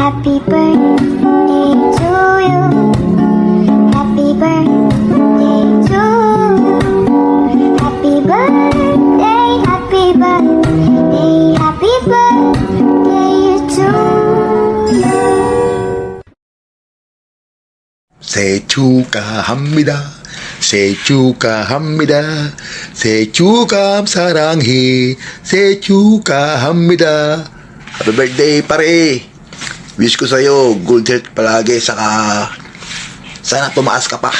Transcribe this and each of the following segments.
Happy birthday to you. Happy birthday to you. Happy birthday, happy birthday, happy birthday to you. 생일 축하합니다. 생일 축하합니다. 생일 축하 사랑해. 생일 축하합니다. Happy birthday, pare. Wish ko sa'yo, good health palagi, saka sana tumaas ka pa.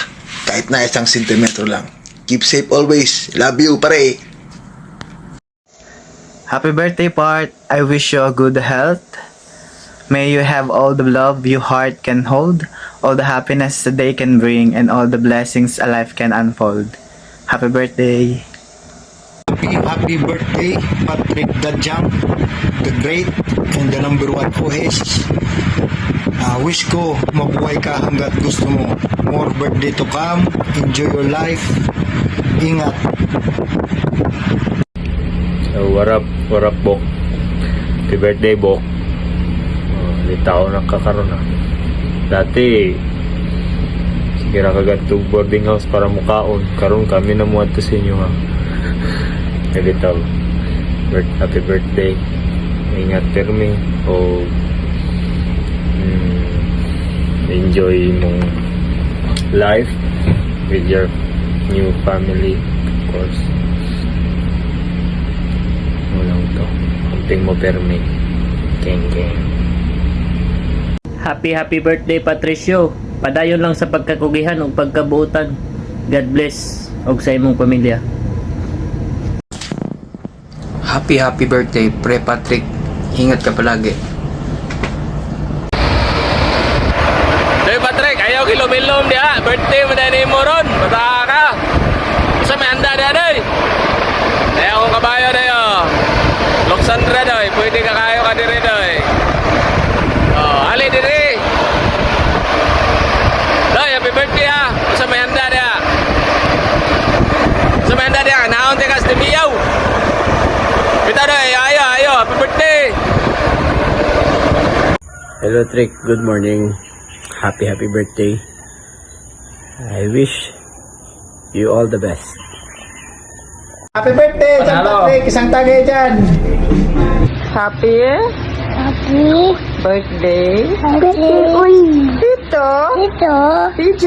Kahit na isang sentimetro lang. Keep safe always. Love you, pare. Happy birthday, Part. I wish you a good health. May you have all the love your heart can hold, all the happiness a day can bring, and all the blessings a life can unfold. Happy birthday. Happy birthday, Patrick the Jump, the great and the number one OS. Wish ko mabuhay ka hanggat gusto mo. More birthday to come. Enjoy your life. Ingat. So, what up, Bok? Happy birthday, Bok. Di tao nakakaroon na. Dati, sige ra kagatog boarding house para mukaon. Karon kami na mo ato sa inyo ha. Kaya tao. Happy birthday. Ingat permi. O enjoy mong life with your new family, of course. Walang to. Kunting mo permi. Keng. Happy birthday, Patricio. Padayon lang sa pagkakugihan ug pagkabuutan. God bless og sa imong pamilya. Happy birthday, Pre Patrick. Ingat ka palagi. Hey Patrick, ayaw kilom-ilom dia. Birthday mo na ni mo ron. Bata ka. Isa may handa dia day. Ayaw kong kabayo day oh. Loksandra day. Pwede ka kayo ka diri day. Oh, ali diri. Day, happy birthday ha. Isa may handa dia. Isa may handa dia. Naon tikas di miyaw. Kita day, ayo. Happy birthday. Hello Trick, good morning. Happy birthday. I wish you all the best. Happy birthday, John Patrick. Isang tagay dyan. Happy birthday. Birthday, uy. Tito. TJ.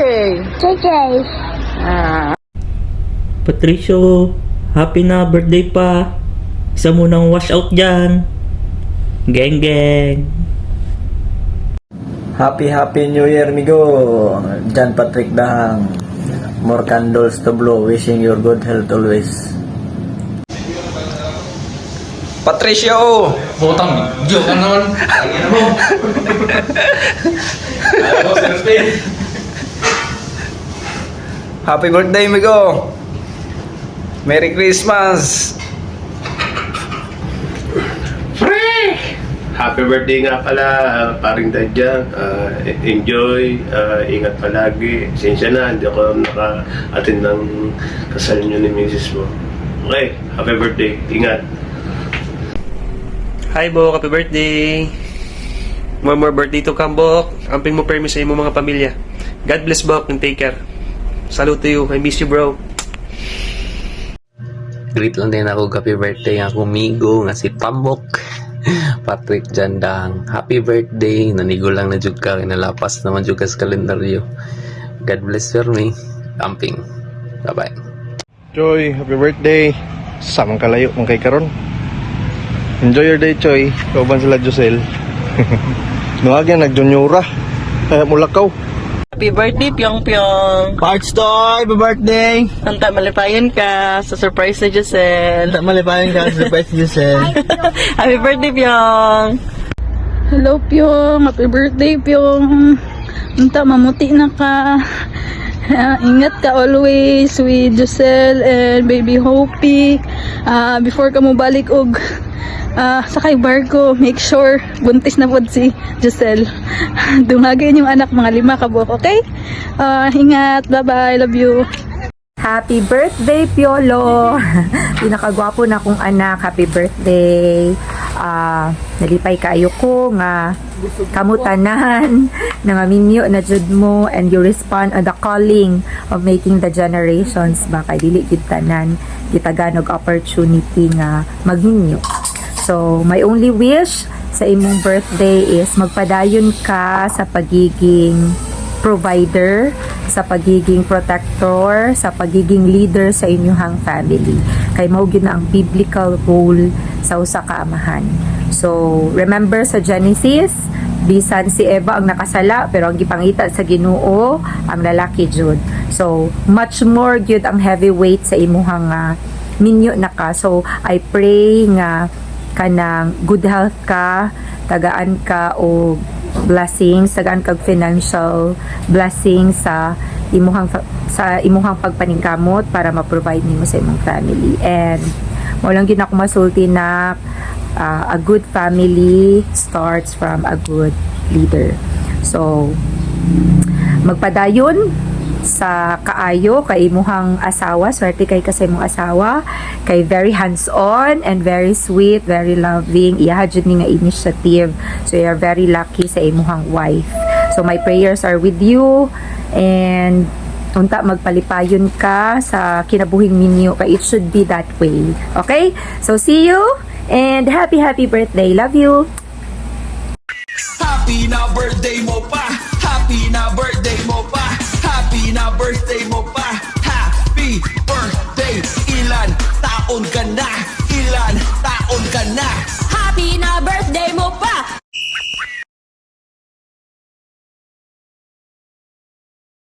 Patricio, happy na birthday pa. Isa mo nang wash out dyan. Geng. Happy New Year, migo. John Patrick Dahang. More candles to blow. Wishing your good health always. Patricio! Botang, joke ka naman. Happy birthday, migo! Merry Christmas! Happy birthday nga pala, paring Dadyang. Enjoy, ingat palagi. Sensya na, hindi ako naka-attend ng kasal nyo ni Mrs. mo. Okay, happy birthday. Ingat. Hi Bok, happy birthday. More birthday to come, Bok. Amping mo permis sa imong mga pamilya. God bless, Bok, and take care. Salute to you. I miss you, bro. Greet lang din ako, happy birthday ako migo nga si Pambok. Patrick Jandang, happy birthday. Nanigo lang na jud ka, kinalapas naman jud ka sa kalendaryo. God bless for me. Amping. Bye-bye. Choy, happy birthday. Samang kalayo mong kay karon. Enjoy your day, Choy. Kauban sila Josel. Nuwag yan, nagjunyura. Kaya mulakaw. Happy birthday, Pyong. Parts Toy, happy birthday. Hanta malipayan ka sa surprise na Giselle. Malipayan ka sa surprise, Josel. Happy birthday, Pyong. Hello, Pyong. Happy birthday, Pyong. Hanta, mamuti na ka. Ingat ka always with Giselle and baby Hopi. Before ka mo balik og sakay barko, make sure buntis na pod si Giselle. Dumagay yung anak, mga 5 ka buok, okay? Ingat, bye-bye, love you. Happy birthday, Piolo! Pinakagwapo na kong anak, happy birthday. nalipay kaayo ko nga kamutanan na maminyo na jud mo, and you respond on the calling of making the generations ba kay dili gid tanan gitagan og opportunity nga maghinyo. So my only wish sa imong birthday is magpadayon ka sa pagiging provider, sa pagiging protector, sa pagiging leader sa inyong family. Kay mao gyud na ang biblical role sa usa ka amahan. So remember sa Genesis, bisan si Eva ang nakasala pero ang gipangita sa Ginoo ang lalaki jud. So much more gyud ang heavyweight sa imuhang minyo na ka. So I pray nga kanang good health ka, tagaan ka o blessings, tagaan kag financial blessings sa imuhang pagpaningkamot para ma-provide nimo sa imong family. And mo lang gyud ako masulti na a good family starts from a good leader. So magpadayon sa kaayo kay imuhang asawa, swerte kay sa imong asawa, kay very hands-on and very sweet, very loving, iya jud ni nga initiative. So you are very lucky sa imuhang wife. So my prayers are with you, and unta magpalipayon ka sa kinabuhing ninyo kay it should be that way. Okay? So see you and happy birthday. Love you. Happy na birthday mo pa.